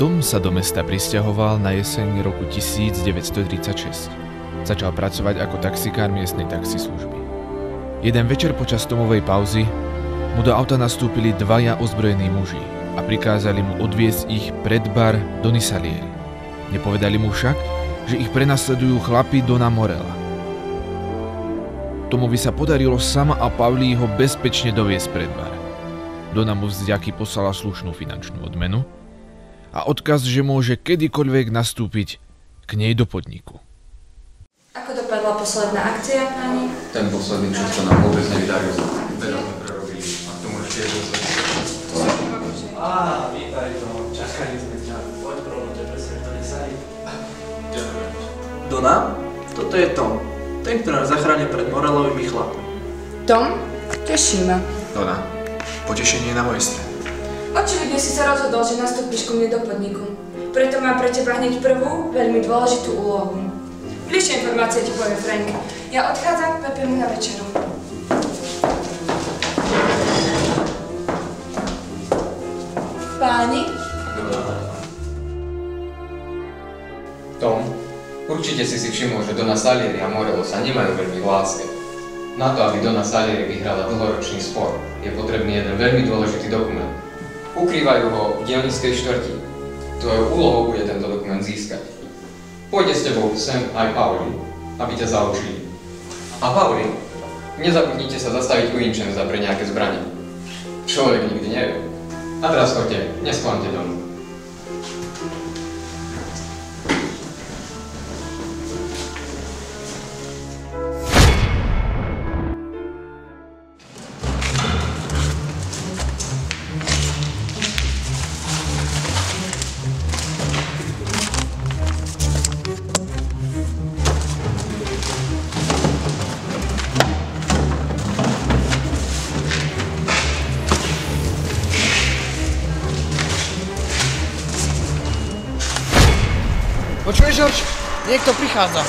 Tom sa do mesta prisťahoval na jeseň roku 1936. Začal pracovať ako taxikár miestnej taxislužby. Jeden večer počas Tomovej pauzy mu do auta nastúpili dvaja ozbrojení muži a prikázali mu odviesť ich pred bar Doni Salieri. Nepovedali mu však, že ich prenasledujú chlapi Dona Morella. Tomovi sa podarilo sama a Pauli ho bezpečne doviesť pred bar. Dona mu vďaky poslala slušnú finančnú odmenu a odkaz, že môže kedykoľvek nastúpiť k nej do podniku. Ako dopadla posledná akcia, pani? Ten posledný čas to nám vôbec nevydarilo. Veľa sme prerobili. A k tomu ešte jedno sa... Vítaj to. Čakali sme ťa. Poď prvom tebe sa to nesali. Ďakujem. Dona, toto je Tom. Ten, ktorý nás zachránil pred Morellovými chlapmi. Tom? Teší ma. Dona, potešenie je na mojej strane. Očividne si sa rozhodol, že nastúpiš ku mne do podniku. Preto mám pre teba hneď prvú, veľmi dôležitú úlohu. Bližšie informácie ti povie Frank. Ja odchádzam, Pepe na večeru. Páni? Tom, určite si všimol, že Dona Salieri a Morello sa nemajú veľmi v láske. Na to, aby Dona Salieri vyhrala dlhoročný spor, je potrebný jeden veľmi dôležitý dokument. Ukrývajú ho v Dioniskej štvrti. Tvojou úlohou bude tento dokument získať. Pôjde s tebou sem aj Pauli, aby ťa zaučili. A Pauli, nezabudnite sa zastaviť u Vincenza pre nejaké zbranie. Človek nikdy nevie. A teraz choďte, nesklamte domu. Počuješ, George? Niekto prichádza.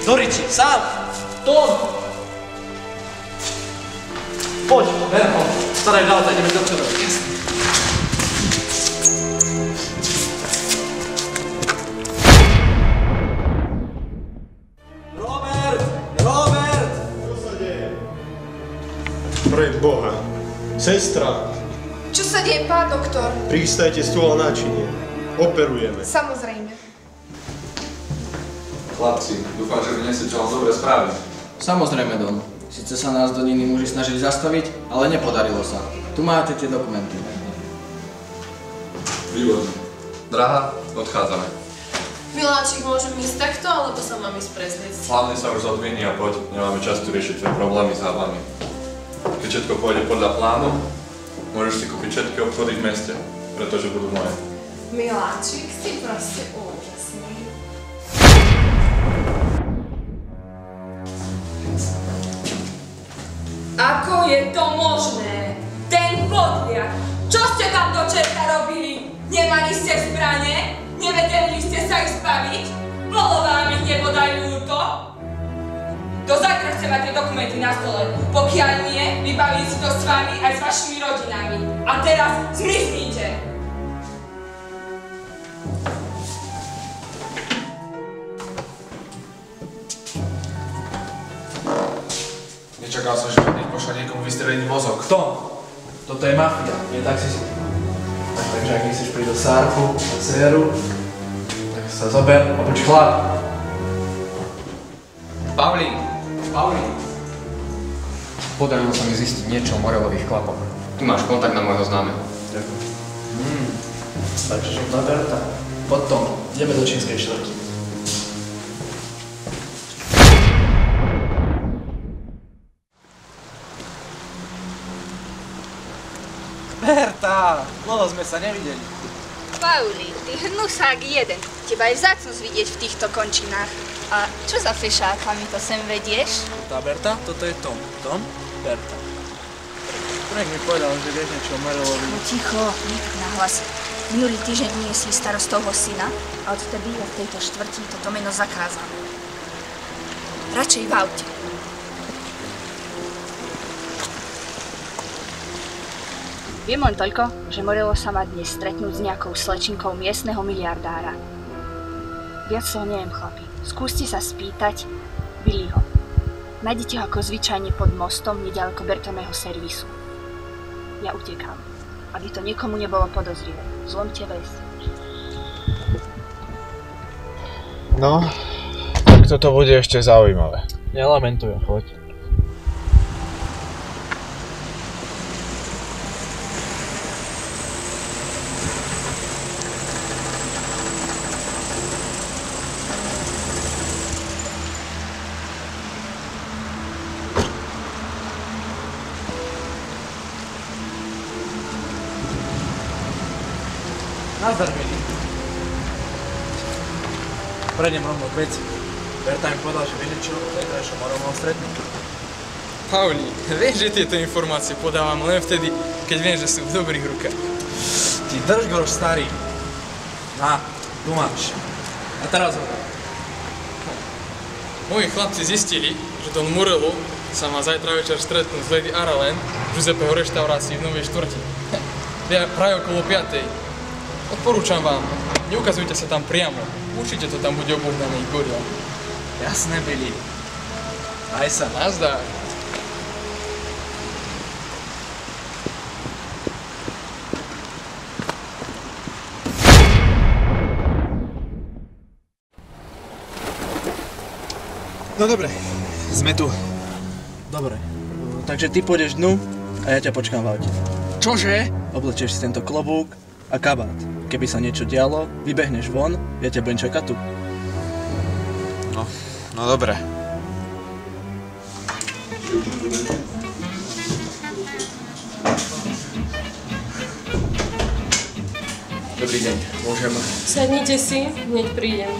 Doriči, sám! Tom! Poď, ver ho. Staraj do auta, ideme do čoho. Robert! Robert! Čo sa deje? Pre Boha. Sestra, Čo sa deje, pán doktor? pristajte stôl a náčinie. Operujeme. Samozrejme. Chlapci, dúfam, že vyniesete vám dobré správy. Samozrejme, Don. Sice sa nás Doniny muži snažili zastaviť, ale nepodarilo sa. Tu máte tie dokumenty. Výborné. Drahá, odchádzame. Miláčik, môžem ísť takto, alebo sa mám ísť prezliecť? Hlavne sa už odviní a poď, nemáme čas tu riešiť tvoje problémy s hlavami. Keď všetko pôjde podľa plánu, môžeš si kúpiť všetky obchody v meste, pretože budú moje. Miláčik, si proste úžasný. Ako je to možné? Ten podliak! Čo ste tam do čerta robili? Nemali ste zbrane? Nevedeli ste sa ich zbaviť? Bolo vám ich nebodaj ľúto? Do zajtra chcem mať tie dokumenty na stole. Pokiaľ nie, vybavím si to s vami aj s vašimi rodinami. A teraz zmiznite! Nečakal som, že hneď pošla niekomu vystreliť mozog. Tom, toto je mafia, nie taxista. Takže ak nechceš prísť do Sárku a dceru, tak sa zober a buď chlap. Pauli! Podarilo sa mi zistiť niečo o Morelových chlapoch. Tu máš kontakt na môjho známeho. Ďakujem. Takže župná Berta. Potom ideme do čínskej štvrti. Berta! Dlho sme sa nevideli. Pauli, ty hnusák jeden. Teba je vzácnosť vidieť v týchto končinách. A čo za fešáka mi to sem vedieš? Tá Berta, toto je Tom. Tom, Berta. Frank mi povedal, že vieš niečo o Morelovi. No ticho, nikto nahlas. Minulý týždeň uniesli starostovho syna a odtedy je v tejto štvrti toto meno zakázané. Radšej v aute. Viem len toľko, že Morelo sa má dnes stretnúť s nejakou slečinkou miestneho miliardára. Viac toho neviem, chlapi. Skúste sa spýtať Billyho. Nájdete ho ako zvyčajne pod mostom neďaleko Bertoného servisu. Ja utekám, aby to nikomu nebolo podozrivé. Zlomte väz. No, tak toto bude ešte zaujímavé. Nelamentujem, choď. Nazdar, Billy. Prejdem rovno k veci. Berta mi povedal, že vie niečo o zajtrajšom Morelovom stretnutí. Pauli, vieš, že tieto informácie podávam len vtedy, keď viem, že sú v dobrých rukách. Ty drž groš, starý. Na, tu máš. A teraz hovor. Moji chlapci zistili, že Don Morello sa má zajtra večer stretnúť s Lady Aralen v Giuseppeho reštaurácii v Novej štvrti. Práve okolo 5. Odporúčam vám, neukazujte sa tam priamo. Určite to tam bude obohnaný goril. Jasné, Billy. Aj sa. Nazdar. No dobre, sme tu. Dobre, takže ty pôjdeš dnu a ja ťa počkám v aute. Čože? Oblečieš si tento klobúk a kabát. Keby sa niečo dialo, vybehneš von, ja ťa budem čakať tu. No dobre. Dobrý deň, môžem? Sadnite si, hneď prídem.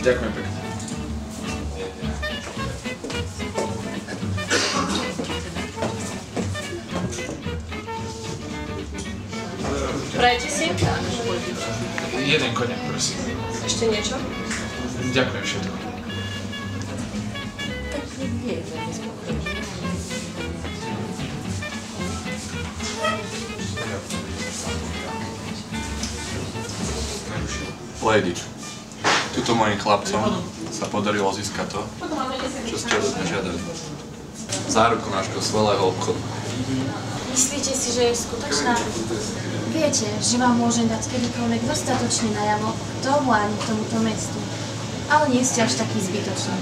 Ďakujem pekne. Prajte si. Jeden koniak, prosím. Ešte niečo? Ďakujem všetko. Lady, tuto mojim chlapcom sa podarilo získať to, čo ste od mňa žiadali. Záruku nášho skvelého obchodu. Myslíte si, že je skutočná? Viete, že vám môžem dať kedykoľvek dostatočne najavo tomu ani tomuto mestu. Ale nie ste až taký zbytočný.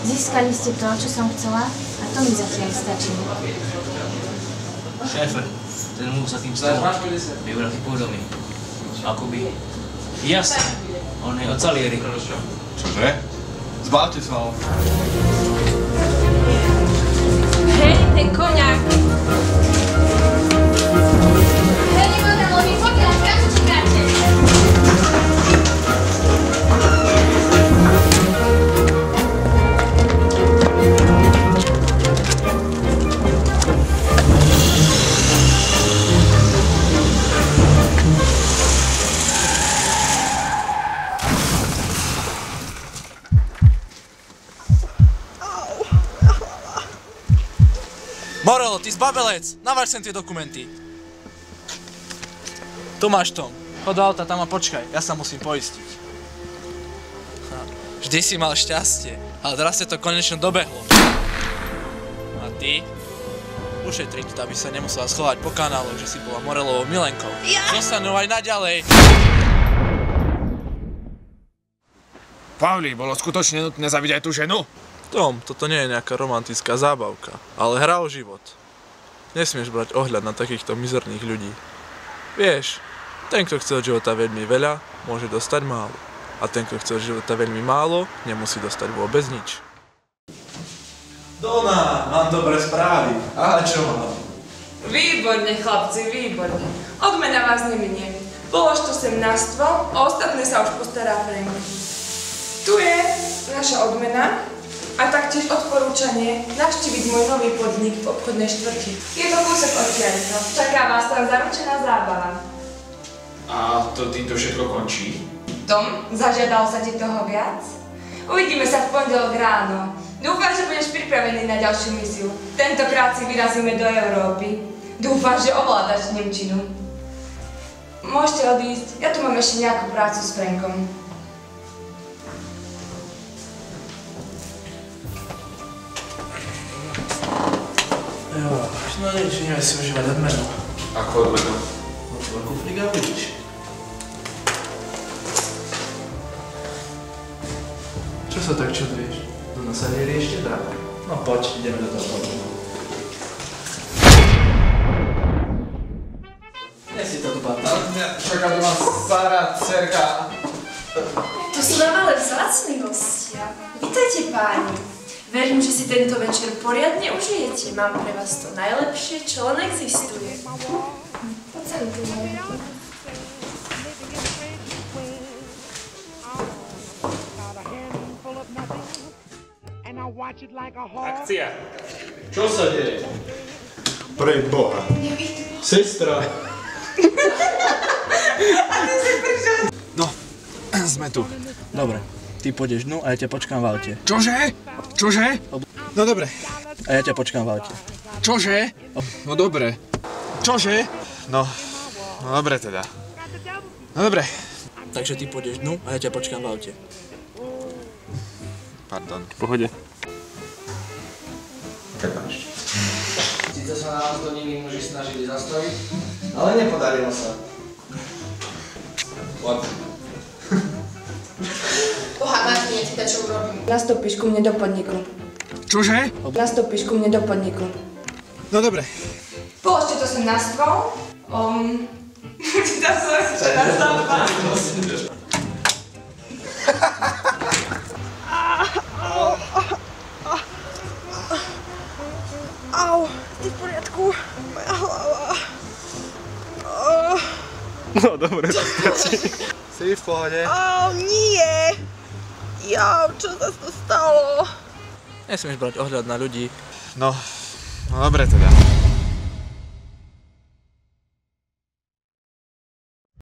Získali ste to, čo som chcela, a to mi zatiaľ stačí. Šéfe, ten muž za tým stolom vybral ty pôdomy. Akoby. Jasne, on je od Salieri. Čože? Zbavte sa ho. Hej, ten koňak! Hej, Morelovi, pokiaľ, kam čakáte? Morello, ty zbabelec! Naváž sem tie dokumenty. Tu máš, Tom. Chod do auta tam a počkaj, ja sa musím poistiť. Vždy si mal šťastie, ale teraz sa to konečne dobehlo. A ty? Ušetriť to, aby sa nemusela schovať po kanáloch, že si bola Morellovou milenkou. Zostanú aj naďalej. Pauli, bolo skutočne nutné zabiť aj tú ženu? Tom, toto nie je nejaká romantická zábavka, ale hra o život. Nesmieš brať ohľad na takýchto mizerných ľudí. Vieš, ten, kto chce od života veľmi veľa, môže dostať málo. A ten, kto chce od života veľmi málo, nemusí dostať vôbec nič. Dona, mám dobré správy. A čo mám? Výborne, chlapci, výborne. Odmena vás neminie. Polož to sem na stôl a ostatné sa už postará Frank. Tu je naša odmena a taktiež odporúčanie navštíviť môj nový podnik v obchodnej štvrti. Je to kúsok odtiaľto. Čaká vás tam zaručená zábava. A to týmto všetko končí? Tom, zažiadalo sa ti toho viac? Uvidíme sa v pondelok ráno. Dúfam, že budeš pripravený na ďalšiu misiu. Tentokrát si vyrazíme do Európy. Dúfam, že ovládaš nemčinu. Môžete odísť, ja tu mám ešte nejakú prácu s Frankom. Jo, no nič, neviem si užívať odmenu. Ako odmenu? Otvor kufrík a uvidíš. Čo sa tak čuduješ? Do nás sa neriešte dá. No poď, ideme do toho podniku. Nesi to tu, pán. Čaká doma stará dcerka. To sú nám ale vzácni hostia. Vítajte, páni. Verím, že si tento večer poriadne užijete. Mám pre vás to najlepšie, čo len existuje. Poď sa tu, Akcia! Čo sa deje? Pre Boha. Sestra. A ty si prišiel. No, sme tu. Dobre, ty pôjdeš dnu a ja ťa počkám v aute. Čože? Čože? No dobre. A ja ťa počkám v aute. Čože? No dobre. Čože? No dobre teda. No dobre. Takže ty pôjdeš dnu a ja ťa počkám v aute. Pardon. V pohode. Prepáčte. Sice sa nás do nimi muži snažili zastaviť, ale nepodarilo sa. Boha, Martin, ja ti dačo urobím. Nastúpiš ku mne do podniku. Čože? Nastúpiš ku mne do podniku. No dobre. Položte to sem na stôl. Tá som ešte na zábava. Au, ty v poriadku? Moja hlava. No dobre, to stačí. Si v pohode? Au, nie. Jau, čo sa tu stalo? Nesmieš brať ohľad na ľudí. No dobre teda.